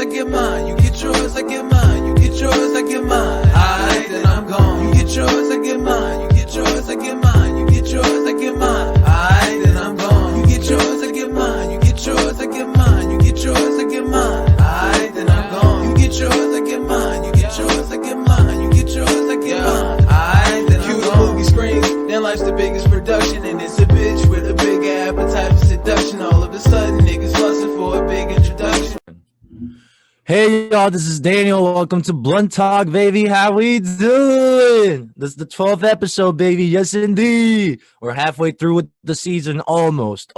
get mine. You get yours, I get mine. You get yours, I get mine. Aight, then I'm gone. You get yours, I get mine. You get yours, I get mine. You get yours, I get mine. Aight, then I'm gone. You get yours, I get mine. You get yours, I get mine. You get yours, I get mine. Aight, then I'm gone. You get yours, I get mine. You get yours, I get mine. You get yours, I get mine. Aight, then I'm gone. Movie screens, then life's the biggest production, and it's a bitch with a big appetite for seduction. All of a sudden, niggas busting for a big introduction. Hey y'all, this is Daniel. Welcome to Blunt Talk, baby. How we doing? This is the 12th episode, baby. Yes, indeed. We're halfway through with the season, almost,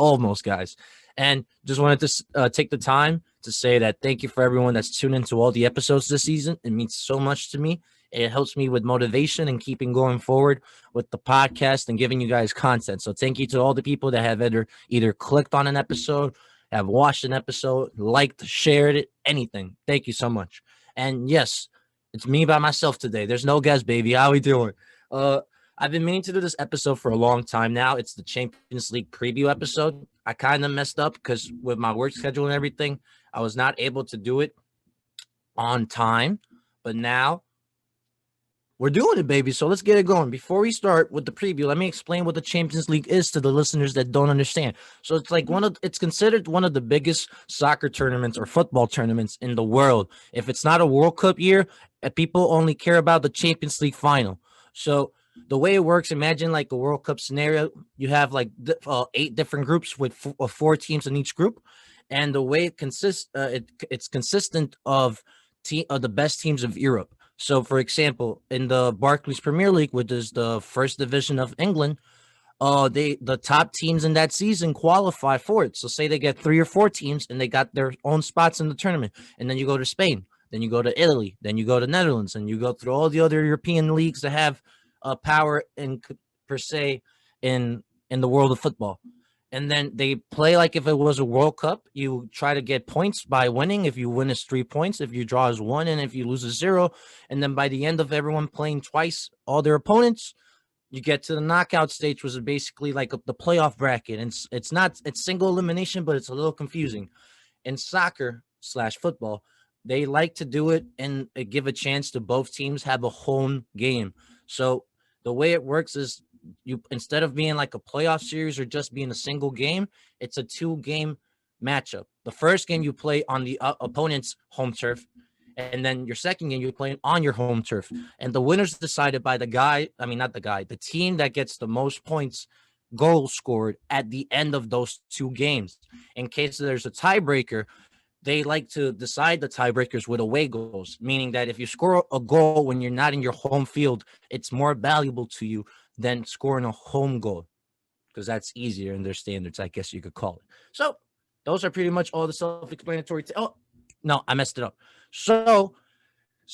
guys. And just wanted to take the time to say that thank you for everyone that's tuned into all the episodes this season. It means so much to me. It helps me with motivation and keeping going forward with the podcast and giving you guys content. So thank you to all the people that have either clicked on an episode, have watched an episode, liked, shared it, anything. Thank you so much. And yes, it's me by myself today. There's no guest, baby. How we doing? I've been meaning to do this episode for a long time now. It's the Champions League preview episode. I kind of messed up because with my work schedule and everything, I was not able to do it on time. But now we're doing it, baby. So let's get it going. Before we start with the preview, let me explain what the Champions League is to the listeners that don't understand. So it's like it's considered one of the biggest soccer tournaments or football tournaments in the world. If it's not a World Cup year, people only care about the Champions League final. So the way it works, imagine like a World Cup scenario. You have like 8 different groups with 4 teams in each group. And the way it consists, it's consistent of the best teams of Europe. So, for example, in the Barclays Premier League, which is the first division of England, the top teams in that season qualify for it. So, say they get 3 or 4 teams and they got their own spots in the tournament. And then you go to Spain, then you go to Italy, then you go to Netherlands, and you go through all the other European leagues that have power per se in the world of football. And then they play like if it was a World Cup. You try to get points by winning. If you win, it's 3 points. If you draw, is 1. And if you lose, is 0. And then by the end of everyone playing twice, all their opponents, you get to the knockout stage, which is basically like the playoff bracket. And it's single elimination, but it's a little confusing. In soccer/football, they like to do it and give a chance to both teams have a home game. So the way it works is, you instead of being like a playoff series or just being a single game, it's a 2-game matchup. The first game you play on the opponent's home turf, and then your second game you're playing on your home turf. And the winner's decided by the team that gets the most points, goals scored at the end of those 2 games. In case there's a tiebreaker, they like to decide the tiebreakers with away goals, meaning that if you score a goal when you're not in your home field, it's more valuable to you than scoring a home goal, because that's easier in their standards, I guess you could call it. So those are pretty much all the self-explanatory. Oh, no, I messed it up. So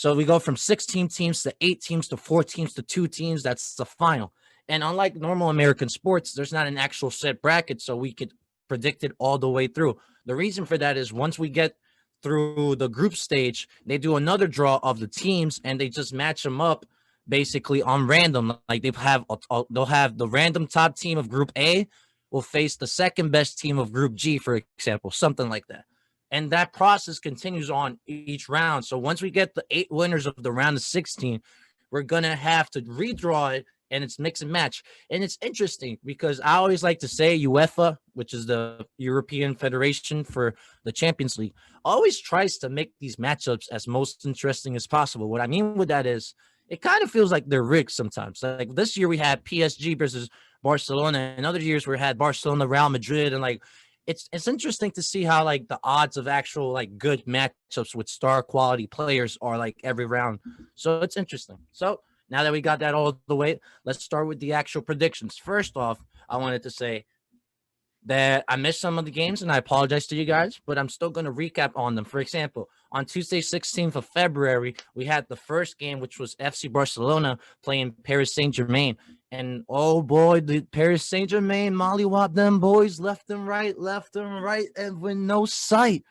we go from 16 teams to 8 teams to 4 teams to 2 teams. That's the final. And unlike normal American sports, there's not an actual set bracket, so we could predict it all the way through. The reason for that is once we get through the group stage, they do another draw of the teams, and they just match them up basically on random. Like they'll have the random top team of Group A will face the second best team of Group G, for example, something like that. And that process continues on each round. So once we get the 8 winners of the round of 16, we're going to have to redraw it, and it's mix and match. And it's interesting because I always like to say UEFA, which is the European Federation for the Champions League, always tries to make these matchups as most interesting as possible. What I mean with that is, it kind of feels like they're rigged sometimes. Like this year we had PSG versus Barcelona, and other years we had Barcelona, Real Madrid, and like it's interesting to see how like the odds of actual like good matchups with star quality players are like every round. So it's interesting. So now that we got that all the way, let's start with the actual predictions. First off, I wanted to say that I missed some of the games, and I apologize to you guys, but I'm still going to recap on them. For example, on Tuesday, 16th of February, we had the first game, which was FC Barcelona playing Paris Saint-Germain. And, oh, boy, the Paris Saint-Germain mollywop them boys left and right, and with no sight.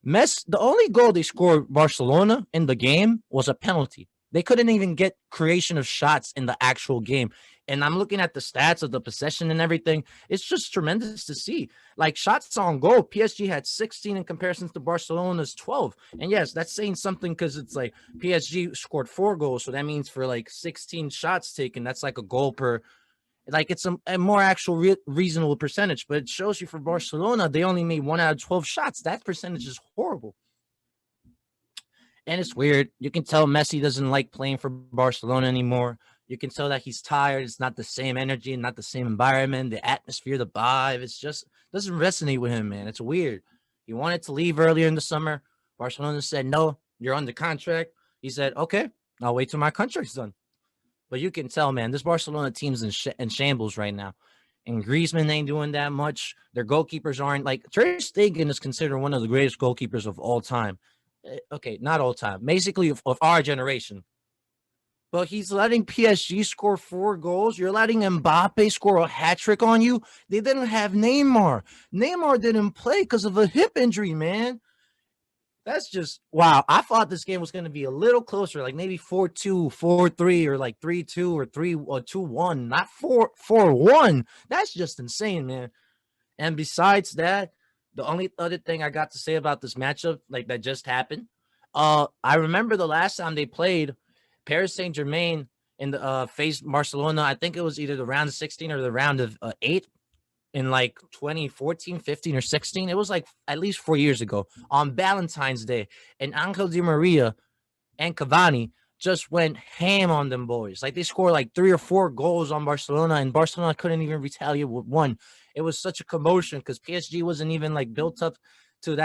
The only goal they scored Barcelona in the game was a penalty. They couldn't even get creation of shots in the actual game. And I'm looking at the stats of the possession and everything. It's just tremendous to see. Like shots on goal, PSG had 16 in comparison to Barcelona's 12. And yes, that's saying something because it's like PSG scored 4 goals. So that means for like 16 shots taken, that's like a goal per. Like it's a more actual reasonable percentage. But it shows you for Barcelona, they only made 1 out of 12 shots. That percentage is horrible. And it's weird. You can tell Messi doesn't like playing for Barcelona anymore. You can tell that he's tired. It's not the same energy, not the same environment, the atmosphere, the vibe. It's just doesn't resonate with him, man. It's weird. He wanted to leave earlier in the summer. Barcelona said, no, you're under contract. He said, okay, I'll wait till my contract's done. But you can tell, man, this Barcelona team's in shambles right now. And Griezmann ain't doing that much. Their goalkeepers aren't like Ter Stegen is considered one of the greatest goalkeepers of all time. Okay, not all time, basically of our generation. But he's letting PSG score 4 goals. You're letting Mbappe score a hat trick on you. They didn't have Neymar. Neymar didn't play because of a hip injury, man. That's just wow. I thought this game was going to be a little closer, like maybe 4-2, 4-3, or like 3-2 or 2-1, not 4-1. That's just insane, man. And besides that, the only other thing I got to say about this matchup, like that just happened, I remember the last time they played Paris Saint-Germain in the faced Barcelona. I think it was either the round of 16 or the round of 8 in like 2014, 15, or 16. It was like at least 4 years ago on Valentine's Day. And Angel Di Maria and Cavani just went ham on them boys. Like they scored like 3 or 4 goals on Barcelona, and Barcelona couldn't even retaliate with one. It was such a commotion because PSG wasn't even like built up to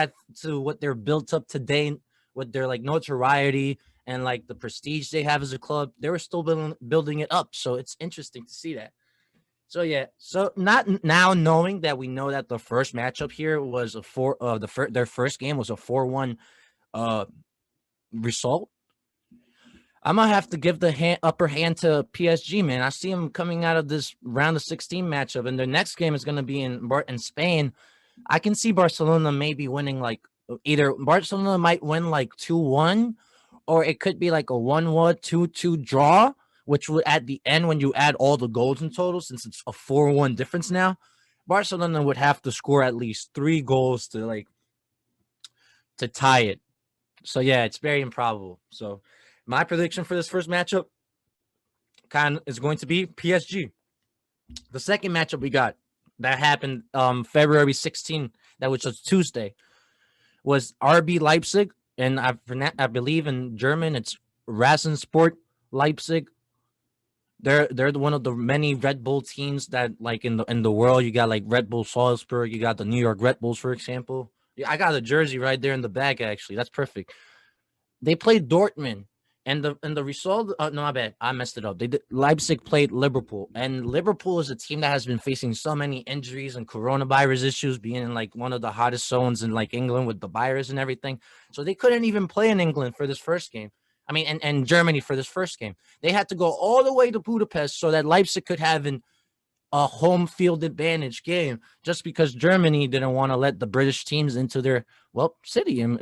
what they're built up today with their like notoriety and like the prestige they have as a club. They were still building it up. So it's interesting to see that. So yeah, so not now knowing that we know that the first matchup here was their first game was a 4-1 result. I'm gonna have to give the upper hand to PSG, man. I see them coming out of this round of 16 matchup, and their next game is gonna be in Spain. I can see Barcelona maybe winning like either Barcelona might win like 2-1, or it could be like a 1-1, 2-2 draw, which would at the end when you add all the goals in total, since it's a 4-1 difference now, Barcelona would have to score at least 3 goals to tie it. So yeah, it's very improbable. So my prediction for this first matchup is going to be PSG. The second matchup we got that happened February 16th, that which was Tuesday, was RB Leipzig, and I believe in German it's Rasensport Leipzig. They're one of the many Red Bull teams that like in the world. You got like Red Bull Salzburg, you got the New York Red Bulls, for example. Yeah, I got a jersey right there in the bag, actually. That's perfect. They played Dortmund. And the result, no, my bad. I messed it up. Leipzig played Liverpool, and Liverpool is a team that has been facing so many injuries and coronavirus issues, being in like one of the hottest zones in like England with the virus and everything. So they couldn't even play in England for this first game. I mean, and Germany for this first game. They had to go all the way to Budapest so that Leipzig could have a home field advantage game, just because Germany didn't want to let the British teams into their city and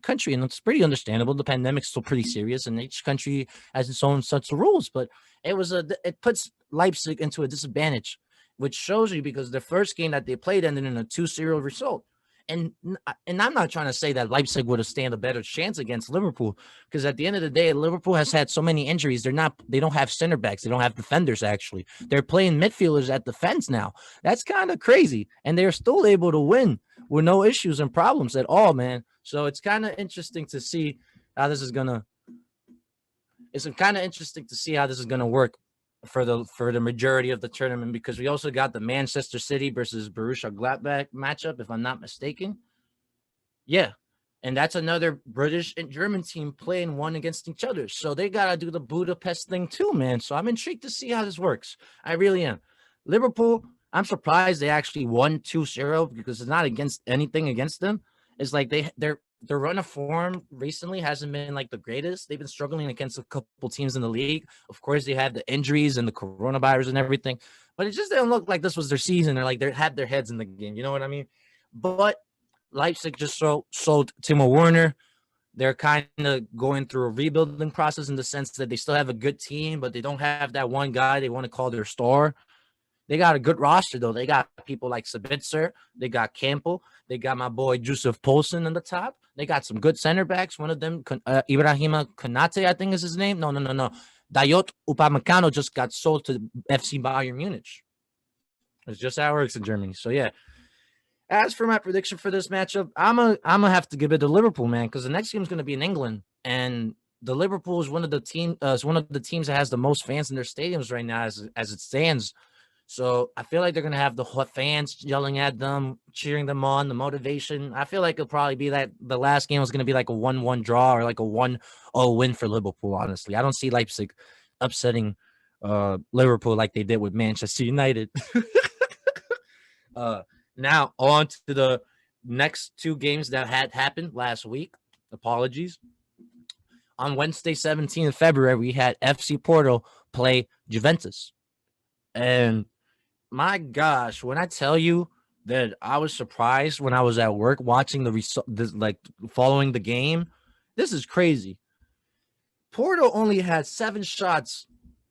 country, and it's pretty understandable. The pandemic's still pretty serious, and each country has its own sets of rules. But it puts Leipzig into a disadvantage, which shows you because the first game that they played ended in a 2-0 result. And I'm not trying to say that Leipzig would have stand a better chance against Liverpool, because at the end of the day, Liverpool has had so many injuries. They don't have center backs. They don't have defenders, actually. They're playing midfielders at defense now. That's kind of crazy. And they're still able to win with no issues and problems at all, man. So it's kind of interesting to see how this is going to work for the majority of the tournament, because we also got the Manchester City versus Borussia Gladbach matchup, if I'm not mistaken. Yeah. And that's another British and German team playing one against each other. So they got to do the Budapest thing too, man. So I'm intrigued to see how this works. I really am. Liverpool, I'm surprised they actually won 2-0, because it's not anything against them. It's like their run of form recently hasn't been like the greatest. They've been struggling against a couple teams in the league. Of course, they have the injuries and the coronavirus and everything, but it just didn't look like this was their season. They're like they had their heads in the game. You know what I mean? But Leipzig just sold Timo Werner. they're kind of going through a rebuilding process in the sense that they still have a good team, but they don't have that one guy they want to call their star. They got a good roster, though. They got people like Sabitzer. They got Campbell. They got my boy Joseph Poulsen on the top. They got some good center backs. One of them, Ibrahima Konate, I think is his name. No. Dayot Upamecano just got sold to FC Bayern Munich. It's just how it works in Germany. So, yeah. As for my prediction for this matchup, I'm gonna have to give it to Liverpool, man, because the next game is going to be in England, and the Liverpool is one of the teams that has the most fans in their stadiums right now, as it stands. So I feel like they're gonna have the fans yelling at them, cheering them on, the motivation. I feel like it'll probably be that the last game was gonna be like a 1-1 draw or like a 1-0 win for Liverpool. Honestly, I don't see Leipzig upsetting Liverpool like they did with Manchester United. Now on to the next two games that had happened last week. Apologies. On Wednesday, 17th of February, we had FC Porto play Juventus. And my gosh, when I tell you that I was surprised when I was at work watching like following the game, this is crazy. Porto only had 7 shots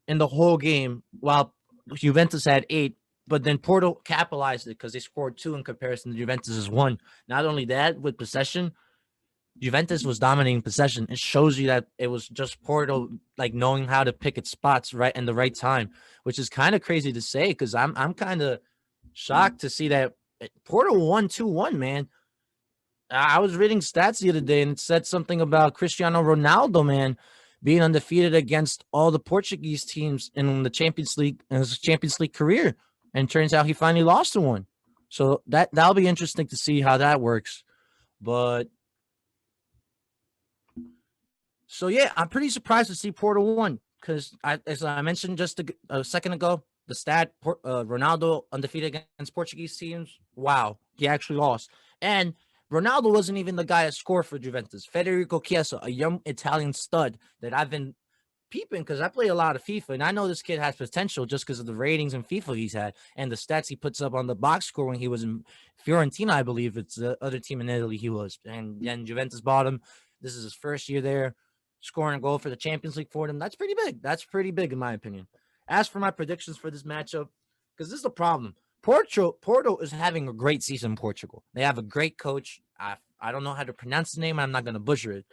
in the whole game, while Juventus had 8. But then Porto capitalized it because they scored 2 in comparison to Juventus's 1. Not only that, with possession, Juventus was dominating possession. It shows you that it was just Porto like knowing how to pick its spots right in the right time, which is kind of crazy to say because I'm kind of shocked to see that Porto won 2-1, man. I was reading stats the other day and it said something about Cristiano Ronaldo, man, being undefeated against all the Portuguese teams in the Champions League in his Champions League career. And turns out he finally lost to one. So that'll be interesting to see how that works. But so yeah, I'm pretty surprised to see Porto won because as I mentioned just a second ago, the stat Ronaldo undefeated against Portuguese teams. Wow, he actually lost. And Ronaldo wasn't even the guy that scored for Juventus. Federico Chiesa, a young Italian stud that I've been peeping because I play a lot of FIFA and I know this kid has potential just because of the ratings in FIFA he's had and the stats he puts up on the box score when he was in Fiorentina, I believe it's the other team in Italy he was. And then Juventus bought him. This is his first year there, scoring a goal for the Champions League for them. That's pretty big. That's pretty big in my opinion. As for my predictions for this matchup, because this is the problem. Porto is having a great season in Portugal. They have a great coach. I don't know how to pronounce the name. I'm not going to butcher it.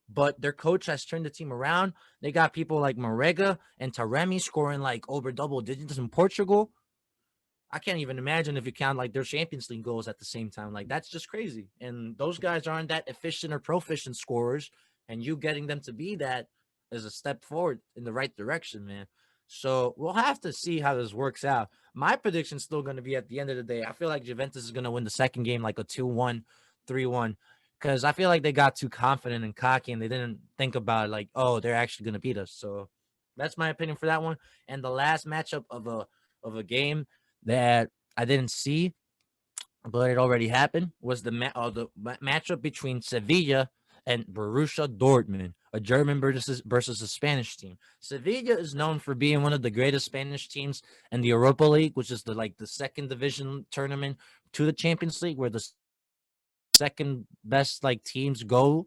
But their coach has turned the team around. They got people like Marega and Taremi scoring like over double digits in Portugal. I can't even imagine if you count like their Champions League goals at the same time. Like that's just crazy. And those guys aren't that efficient or proficient scorers. And you getting them to be that is a step forward in the right direction, man. So we'll have to see how this works out. My prediction is still going to be at the end of the day. I feel like Juventus is going to win the second game like a 2-1, 3-1. Because I feel like they got too confident and cocky and they didn't think about like, oh, they're actually going to beat us. So that's my opinion for that one. And the last matchup of a game that I didn't see, but it already happened, was the matchup between Sevilla and Borussia Dortmund, a German versus a Spanish team. Sevilla is known for being one of the greatest Spanish teams in the Europa League, which is the second division tournament to the Champions League, where the second best like teams go.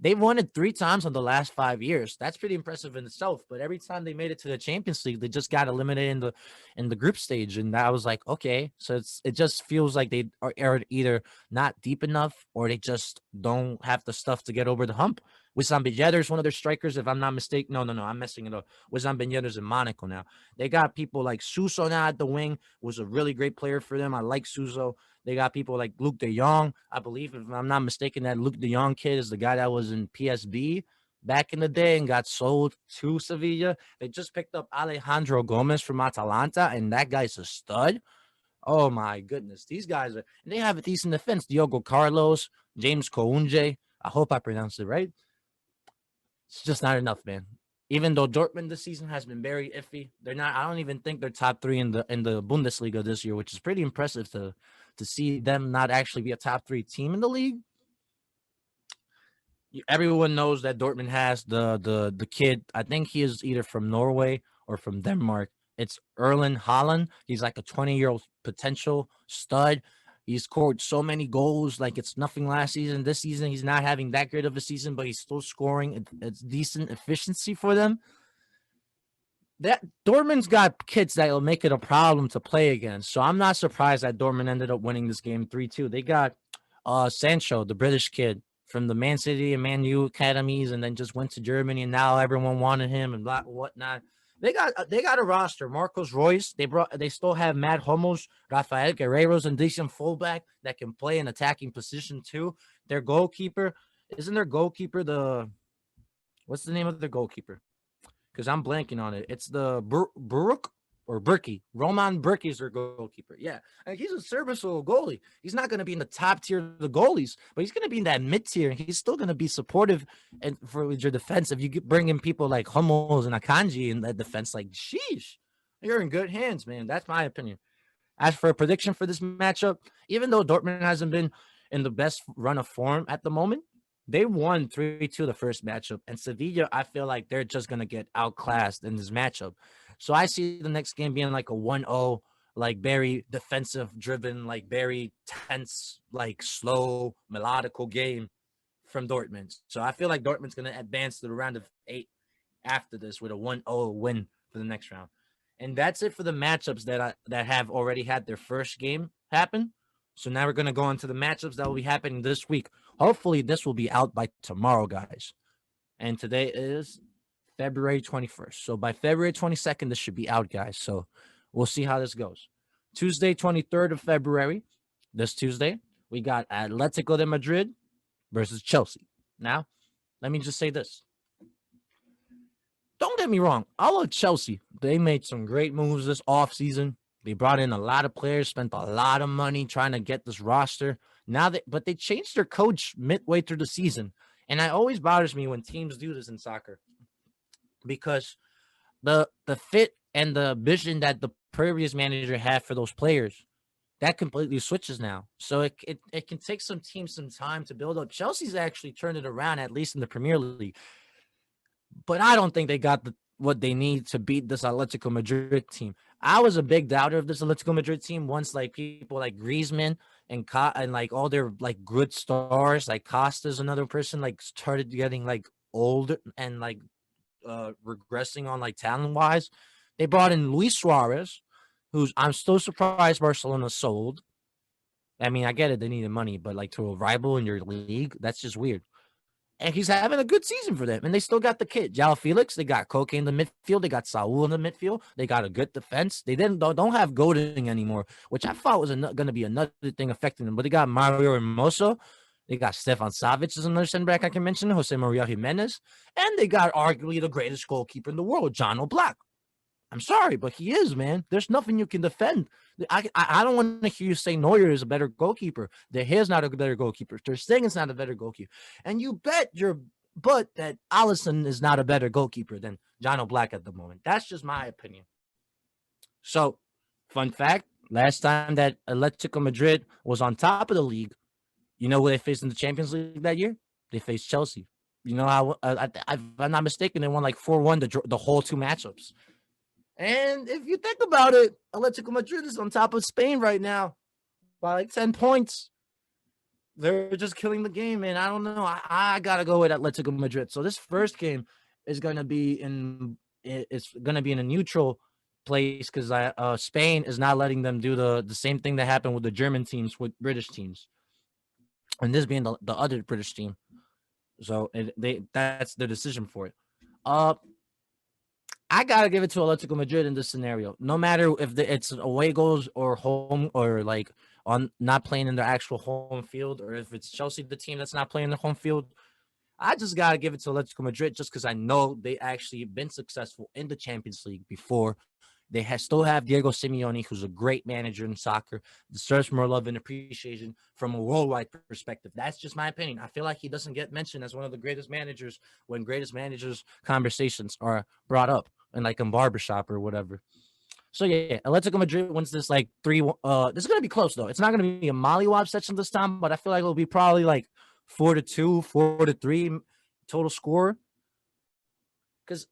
They've won it 3 times in the last 5 years. That's pretty impressive in itself. But every time they made it to the Champions League, they just got eliminated in the group stage. And I was like, okay, so it just feels like they are either not deep enough or they just don't have the stuff to get over the hump. Wissam Ben Yedder is one of their strikers, if I'm not mistaken. No, I'm messing it up. Wissam Ben Yedder's in Monaco now. They got people like Suso now at the wing, was a really great player for them. I like Suso. They got people like Luke de Jong. I believe, if I'm not mistaken, that Luke de Jong kid is the guy that was in PSV back in the day and got sold to Sevilla. They just picked up Alejandro Gomez from Atalanta, and that guy's a stud. Oh, my goodness. These guys and they have a decent defense. Diogo Carlos, James Kounje. I hope I pronounced it right. It's just not enough, man. Even though Dortmund this season has been very iffy, they're not. I don't even think they're top 3 in the Bundesliga this year, which is pretty impressive to see them not actually be a top 3 team in the league. Everyone knows that Dortmund has the kid. I think he is either from Norway or from Denmark. It's Erling Haaland. He's like a 20-year-old potential stud. He's scored so many goals, like it's nothing last season. This season, he's not having that great of a season, but he's still scoring. It's decent efficiency for them. That Dortmund's got kids that will make it a problem to play against. So I'm not surprised that Dortmund ended up winning this game 3-2. They got Sancho, the British kid from the Man City and Man U academies, and then just went to Germany, and now everyone wanted him and whatnot. They got a roster. Marcos Royce. They still have Matt Hummels, Rafael Guerrero's a decent fullback that can play an attacking position too. Their goalkeeper, isn't their goalkeeper what's the name of their goalkeeper? Because I'm blanking on it. It's the Buruk or Burki. Roman Burki is their goalkeeper. Yeah. And he's a serviceable goalie. He's not going to be in the top tier of the goalies, but he's going to be in that mid tier. And he's still going to be supportive and for your defense. If you bring in people like Hummels and Akanji in that defense, like, sheesh, you're in good hands, man. That's my opinion. As for a prediction for this matchup, even though Dortmund hasn't been in the best run of form at the moment, they won 3-2 the first matchup. And Sevilla, I feel like they're just going to get outclassed in this matchup. So I see the next game being like a 1-0, like very defensive driven, like very tense, like slow, melodical game from Dortmund. So I feel like Dortmund's going to advance to the round of 8 after this with a 1-0 win for the next round. And that's it for the matchups that have already had their first game happen. So now we're going to go into the matchups that will be happening this week. Hopefully, this will be out by tomorrow, guys. And today is February 21st. So by February 22nd, this should be out, guys. So we'll see how this goes. Tuesday, 23rd of February, this Tuesday, we got Atletico De Madrid versus Chelsea. Now, let me just say this. Don't get me wrong. I love Chelsea. They made some great moves this offseason. They brought in a lot of players, spent a lot of money trying to get this roster. But they changed their coach midway through the season. And it always bothers me when teams do this in soccer because the fit and the vision that the previous manager had for those players, that completely switches now. So it can take some teams some time to build up. Chelsea's actually turned it around, at least in the Premier League. But I don't think they got what they need to beat this Atletico Madrid team. I was a big doubter of this Atletico Madrid team once, like, people like Griezmann and like all their like good stars, like Costa's another person, like started getting like old and like regressing on like talent wise. They brought in Luis Suarez, who's I'm still surprised Barcelona sold. I mean, I get it, they needed money, but like to a rival in your league, that's just weird. And he's having a good season for them. And they still got the kid, João Felix. They got Koke in the midfield. They got Saul in the midfield. They got a good defense. They don't have Godin anymore, which I thought was going to be another thing affecting them. But they got Mario Hermoso. They got Stefan Savic as another center back I can mention, Jose Maria Jimenez. And they got arguably the greatest goalkeeper in the world, John Oblak. I'm sorry, but he is, man. There's nothing you can defend. I don't want to hear you say Neuer is a better goalkeeper. De Gea's not a better goalkeeper. Ter Stegen's not a better goalkeeper. And you bet your butt that Alisson is not a better goalkeeper than John Oblak at the moment. That's just my opinion. So, fun fact, last time that Atletico Madrid was on top of the league, you know who they faced in the Champions League that year? They faced Chelsea. You know how, if I'm not mistaken, they won like 4-1 the whole 2 matchups. And if you think about it, Atletico Madrid is on top of Spain right now by like 10 points. They're just killing the game, man. I don't know. I got to go with Atletico Madrid. So this first game is going to be in a neutral place because Spain is not letting them do the same thing that happened with the German teams with British teams. And this being the other British team. So that's their decision for it. I gotta give it to Atletico Madrid in this scenario. No matter if it's away goals or home or like on not playing in their actual home field, or if it's Chelsea, the team that's not playing the home field, I just gotta give it to Atletico Madrid just because I know they actually been successful in the Champions League before. They still have Diego Simeone, who's a great manager in soccer, deserves more love and appreciation from a worldwide perspective. That's just my opinion. I feel like he doesn't get mentioned as one of the greatest managers when greatest managers conversations are brought up in like a barbershop or whatever. So yeah, Atletico Madrid wins this like 3-1. This is gonna be close though. It's not gonna be a mollywop session this time, but I feel like it'll be probably like 4-2, 4-3 total score. Because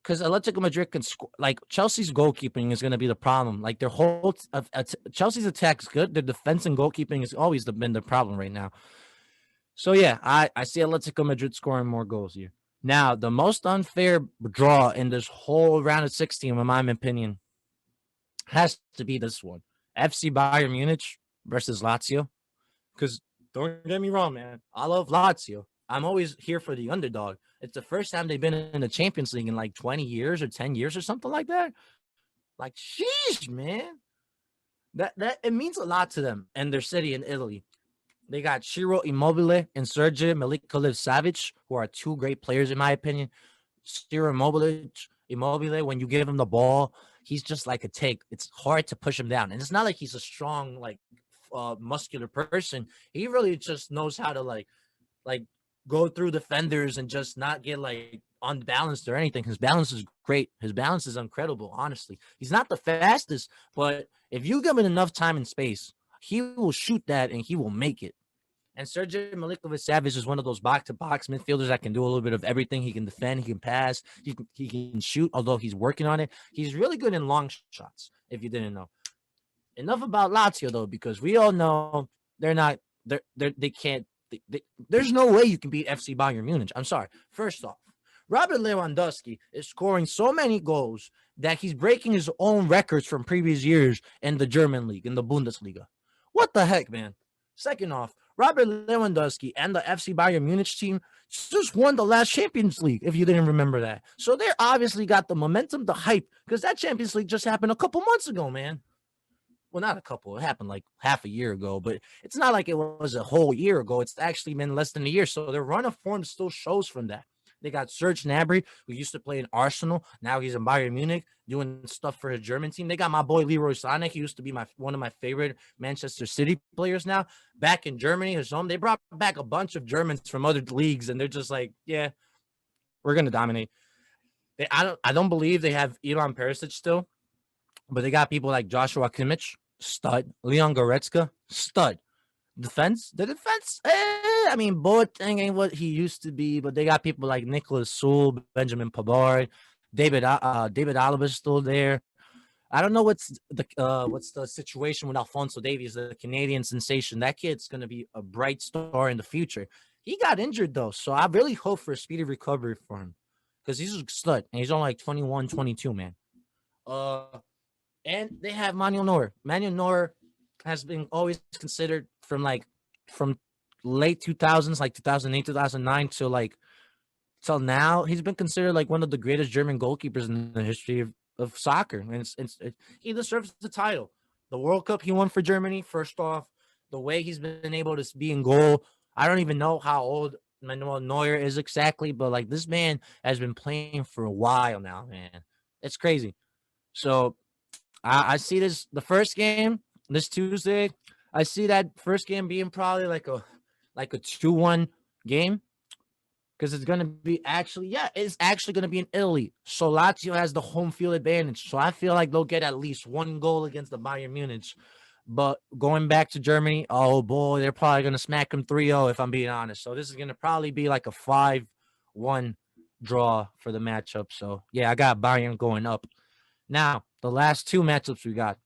because Atletico Madrid can score. Like Chelsea's goalkeeping is going to be the problem. Like their whole Chelsea's attack is good. Their defense and goalkeeping has always been the problem right now. So yeah, I see Atletico Madrid scoring more goals here. Now, the most unfair draw in this whole round of 16, in my opinion, has to be this one: FC Bayern Munich versus Lazio. Because don't get me wrong, man, I love Lazio. I'm always here for the underdog. It's the first time they've been in the Champions League in like 20 years or 10 years or something like that. Like, sheesh, man. That it means a lot to them and their city in Italy. They got Ciro Immobile and Sergej Milinkovic-Savic, who are two great players in my opinion. Ciro Immobile, when you give him the ball, he's just like a tank. It's hard to push him down, and it's not like he's a strong, like, muscular person. He really just knows how to like go through defenders and just not get like unbalanced or anything. His balance is great. His balance is incredible. Honestly, he's not the fastest, but if you give him enough time and space, he will shoot that and he will make it. And Sergej Milinkovic-Savic is one of those box-to-box midfielders that can do a little bit of everything. He can defend, he can pass, he can shoot, although he's working on it. He's really good in long shots, if you didn't know. Enough about Lazio, though, because we all know they can't. There's no way you can beat FC Bayern Munich. I'm sorry. First off, Robert Lewandowski is scoring so many goals that he's breaking his own records from previous years in the German league, in the Bundesliga. What the heck, man? Second off, Robert Lewandowski and the FC Bayern Munich team just won the last Champions League, if you didn't remember that. So they obviously got the momentum, the hype, because that Champions League just happened a couple months ago, man. Well, not a couple. It happened like half a year ago, but it's not like it was a whole year ago. It's actually been less than a year. So their run of form still shows from that. They got Serge Gnabry, who used to play in Arsenal. Now he's in Bayern Munich doing stuff for his German team. They got my boy Leroy Sané. He used to be one of my favorite Manchester City players now. Back in Germany, his home. They brought back a bunch of Germans from other leagues, and they're just like, yeah, we're going to dominate. I don't believe they have Ivan Perisic still, but they got people like Joshua Kimmich, stud. Leon Goretzka, stud. The defense, I mean, Boateng ain't what he used to be, but they got people like Nicholas Sewell, Benjamin Pavard, David Alaba is still there. I don't know what's the situation with Alphonso Davies, the Canadian sensation. That kid's gonna be a bright star in the future. He got injured though, so I really hope for a speedy recovery for him because he's a stud and he's only like 21, 22, man. And they have Manuel Neuer. Manuel Neuer has been always considered from late 2000s, like 2008, 2009 till now. He's been considered like one of the greatest German goalkeepers in the history of soccer. And he deserves the title. The World Cup he won for Germany, first off, the way he's been able to be in goal. I don't even know how old Manuel Neuer is exactly, but like this man has been playing for a while now, man. It's crazy. So I see the first game this Tuesday. I see that first game being probably like a 2-1 game because it's gonna be it's actually gonna be in Italy. So Lazio has the home field advantage. So I feel like they'll get at least one goal against the Bayern Munich. But going back to Germany, oh boy, they're probably gonna smack them 3-0 if I'm being honest. So this is gonna probably be like a 5-1 draw for the matchup. So yeah, I got Bayern going up. Now the last two matchups we got.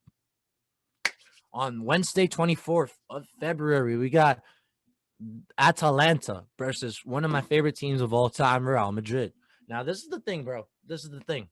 On Wednesday, 24th of February, we got Atalanta versus one of my favorite teams of all time, Real Madrid. Now, this is the thing, bro. This is the thing.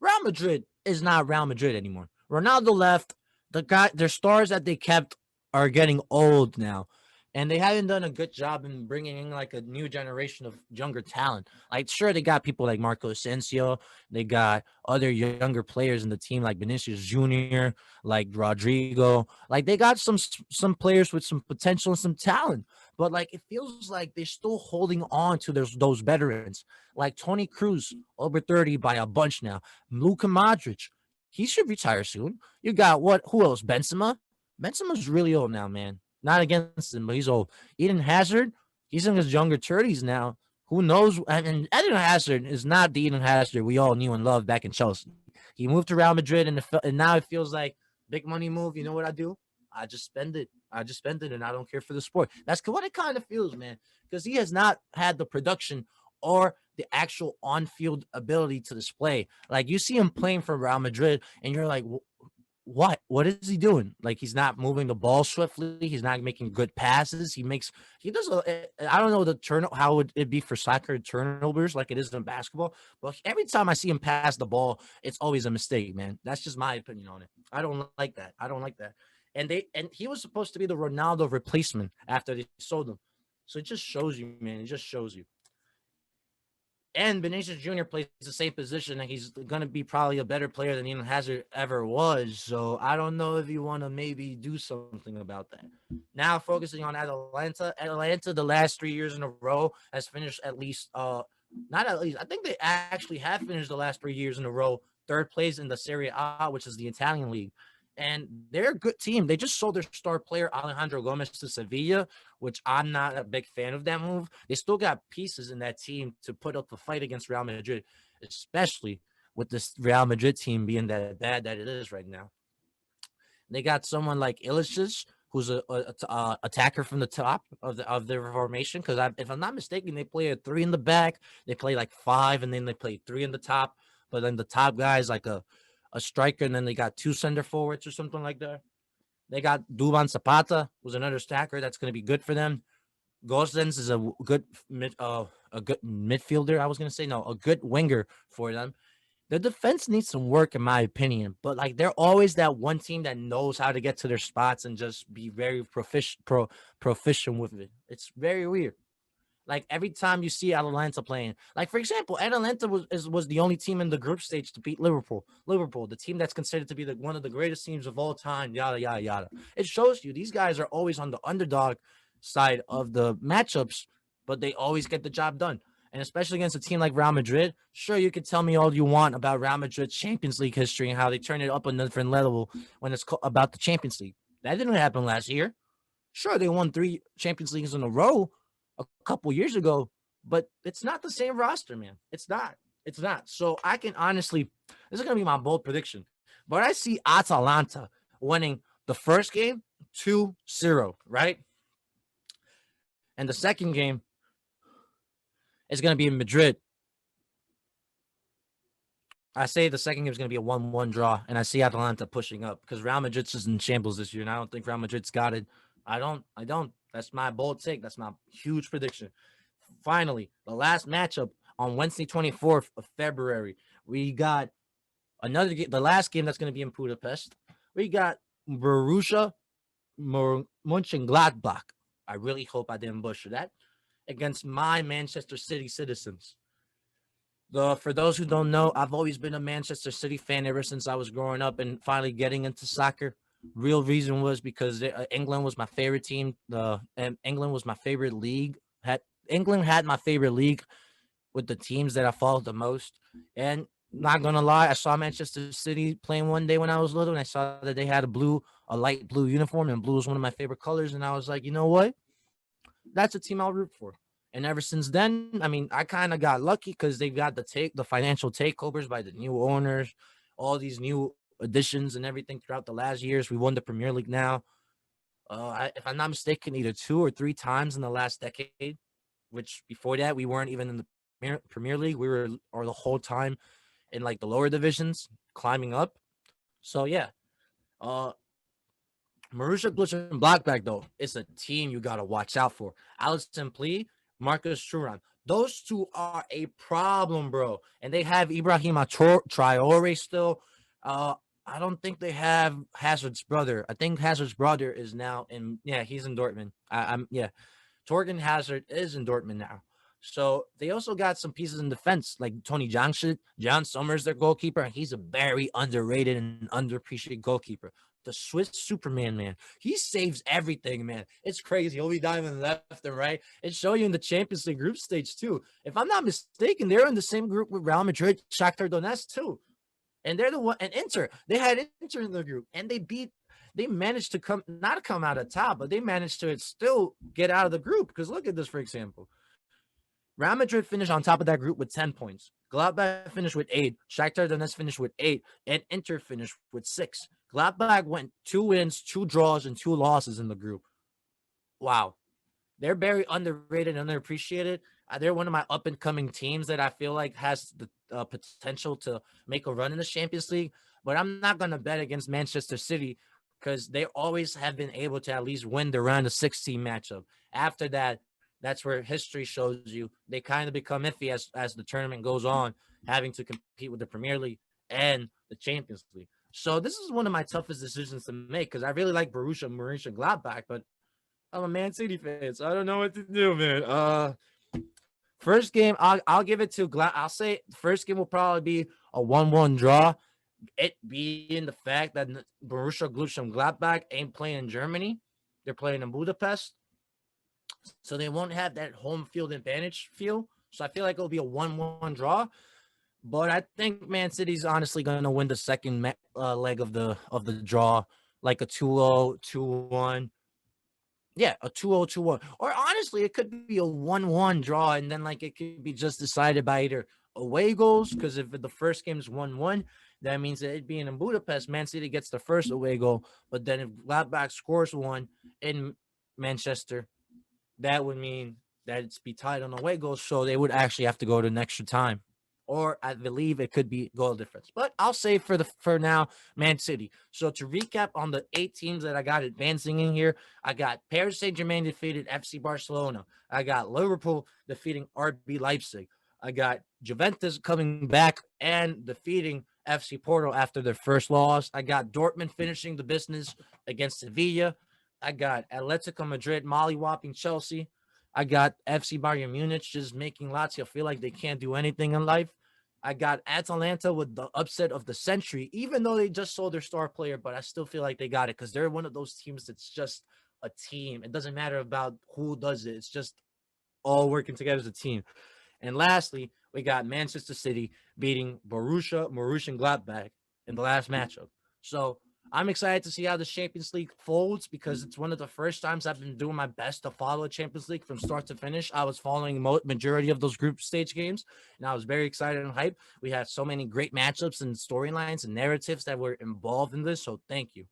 Real Madrid is not Real Madrid anymore. Ronaldo left. Their stars that they kept are getting old now. And they haven't done a good job in bringing in like a new generation of younger talent. Like, sure, they got people like Marco Asensio. They got other younger players in the team like Vinicius Jr., like Rodrigo. Like, they got some players with some potential and some talent. But, like, it feels like they're still holding on to those veterans. Like Toni Kroos, over 30 by a bunch now. Luka Modric, he should retire soon. You got who else? Benzema? Benzema's really old now, man. Not against him, but he's old. Eden Hazard, he's in his younger 30s now. Who knows? And Eden Hazard is not the Eden Hazard we all knew and loved back in Chelsea. He moved to Real Madrid, and now it feels like big money move. You know what I do? I just spend it. And I don't care for the sport. That's what it kind of feels, man, because he has not had the production or the actual on-field ability to display. Like you see him playing for Real Madrid, and you're like, what is he doing? Like he's not moving the ball swiftly. He's not making good passes. He does I don't know how would it be for soccer turnovers like it is in basketball, but every time I see him pass the ball, it's always a mistake, man. That's just my opinion on it. I don't like that. I don't like that. And he was supposed to be the Ronaldo replacement after they sold him. So it just shows you, man. It just shows you. And Vinicius Jr. plays the same position, and he's going to be probably a better player than Eden Hazard ever was. So I don't know if you want to maybe do something about that. Now focusing on Atlanta. Atlanta, the last 3 years in a row, has finished at least, not at least, I think they actually have finished the last 3 years in a row, third place in the Serie A, which is the Italian league. And they're a good team. They just sold their star player, Alejandro Gomez, to Sevilla, which I'm not a big fan of that move. They still got pieces in that team to put up a fight against Real Madrid, especially with this Real Madrid team being that bad that it is right now. They got someone like Ilicic, who's a attacker from the top of their formation. Because if I'm not mistaken, they play a 3 in the back. They play like 5, and then they play 3 in the top. But then the top guy is like a striker, and then they got 2 center forwards or something like that. They got Duban Zapata, who's another stacker that's going to be good for them. Gosens is a good midfielder. I was going to say, no, a good winger for them. The defense needs some work, in my opinion, but like they're always that one team that knows how to get to their spots and just be very proficient with it. It's very weird. Like every time you see Atalanta playing, like for example, Atalanta was the only team in the group stage to beat Liverpool. Liverpool, the team that's considered to be one of the greatest teams of all time. Yada yada yada. It shows you these guys are always on the underdog side of the matchups, but they always get the job done. And especially against a team like Real Madrid, sure, you can tell me all you want about Real Madrid's Champions League history and how they turn it up a different level when it's about the Champions League. That didn't happen last year. Sure, they won 3 Champions Leagues in a row a couple years ago, but it's not the same roster, man. It's not. It's not. So I can honestly, this is going to be my bold prediction, but I see Atalanta winning the first game 2-0, right? And the second game is going to be in Madrid. I say the second game is going to be a 1-1 draw, and I see Atalanta pushing up because Real Madrid's just in shambles this year, and I don't think Real Madrid's got it. I don't. That's my bold take. That's my huge prediction. Finally, the last matchup on Wednesday, 24th of February. We got another game, the last game that's going to be in Budapest. We got Borussia Mönchengladbach. I really hope I didn't butcher that. Against my Manchester City Citizens. For those who don't know, I've always been a Manchester City fan ever since I was growing up and finally getting into soccer. Real reason was because England was my favorite team. England was my favorite league. England had my favorite league with the teams that I followed the most. And not gonna lie, I saw Manchester City playing one day when I was little, and I saw that they had a light blue uniform, and blue was one of my favorite colors. And I was like, you know what? That's a team I'll root for. And ever since then, I mean, I kind of got lucky because they got the financial takeovers by the new owners, all these new additions and everything throughout the last years. We won the Premier League now. If I'm not mistaken, either 2 or 3 times in the last decade, which before that, we weren't even in the Premier League. We were the whole time in like the lower divisions climbing up. So yeah, Borussia Mönchengladbach, though, it's a team you got to watch out for. Alisson Plea, Marcus Schron. Those two are a problem, bro. And they have Ibrahima Traore still. I don't think they have Hazard's brother. I think Hazard's brother is now he's in Dortmund. Torgan Hazard is in Dortmund now. So they also got some pieces in defense, like Tony John Summers, their goalkeeper, and he's a very underrated and underappreciated goalkeeper. The Swiss Superman, man. He saves everything, man. It's crazy. He'll be diving left and right. It show you in the Champions League group stage, too. If I'm not mistaken, they're in the same group with Real Madrid, Shakhtar Donetsk, too. And they're the one, and Inter. They had Inter in the group, and they managed to not come out of top, but they managed to still get out of the group. Because look at this, for example. Real Madrid finished on top of that group with 10 points. Gladbach finished with 8. Shakhtar Donetsk finished with 8. And Inter finished with 6. Gladbach went 2 wins, 2 draws, and 2 losses in the group. Wow. They're very underrated and underappreciated. They're one of my up and coming teams that I feel like has the potential to make a run in the Champions League. But I'm not going to bet against Manchester City because they always have been able to at least win the round of 16 matchup. After that, that's where history shows you they kind of become iffy as the tournament goes on, having to compete with the Premier League and the Champions League. So this is one of my toughest decisions to make because I really like Borussia Gladbach, but I'm a Man City fan, so I don't know what to do, man. First game, I'll give it to I'll say first game will probably be a 1-1 draw. It being the fact that Borussia Gladbach ain't playing in Germany, they're playing in Budapest, so they won't have that home field advantage feel. So I feel like it'll be a 1-1 draw. But I think Man City's honestly going to win the second leg of the draw, like a 2-0, 2-1. Yeah, a 2-0, 2-1. Or honestly, it could be a 1-1 draw, and then like it could be just decided by either away goals, because if the first game is 1-1, that means that it being in Budapest, Man City gets the first away goal. But then if Gladbach scores one in Manchester, that would mean that it's be tied on away goals, so they would actually have to go to an extra time. Or I believe it could be goal difference. But I'll say for now, Man City. So to recap on the 8 teams that I got advancing in here, I got Paris Saint-Germain defeated FC Barcelona. I got Liverpool defeating RB Leipzig. I got Juventus coming back and defeating FC Porto after their first loss. I got Dortmund finishing the business against Sevilla. I got Atletico Madrid mollywhopping Chelsea. I got FC Bayern Munich just making Lazio feel like they can't do anything in life. I got Atalanta with the upset of the century, even though they just sold their star player, but I still feel like they got it because they're one of those teams that's just a team. It doesn't matter about who does it. It's just all working together as a team. And lastly, we got Manchester City beating Borussia Gladbach in the last matchup. So I'm excited to see how the Champions League folds because it's one of the first times I've been doing my best to follow the Champions League from start to finish. I was following majority of those group stage games, and I was very excited and hyped. We had so many great matchups and storylines and narratives that were involved in this, so thank you.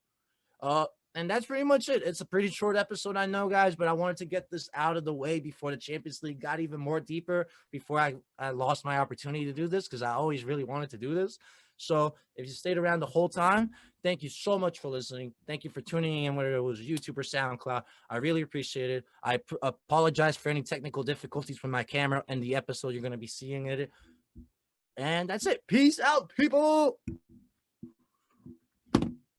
And that's pretty much it. It's a pretty short episode, I know, guys, but I wanted to get this out of the way before the Champions League got even more deeper, before I lost my opportunity to do this because I always really wanted to do this. So if you stayed around the whole time, thank you so much for listening. Thank you for tuning in, whether it was YouTube or SoundCloud. I really appreciate it. I apologize for any technical difficulties with my camera and the episode you're going to be seeing in it. And that's it. Peace out, people.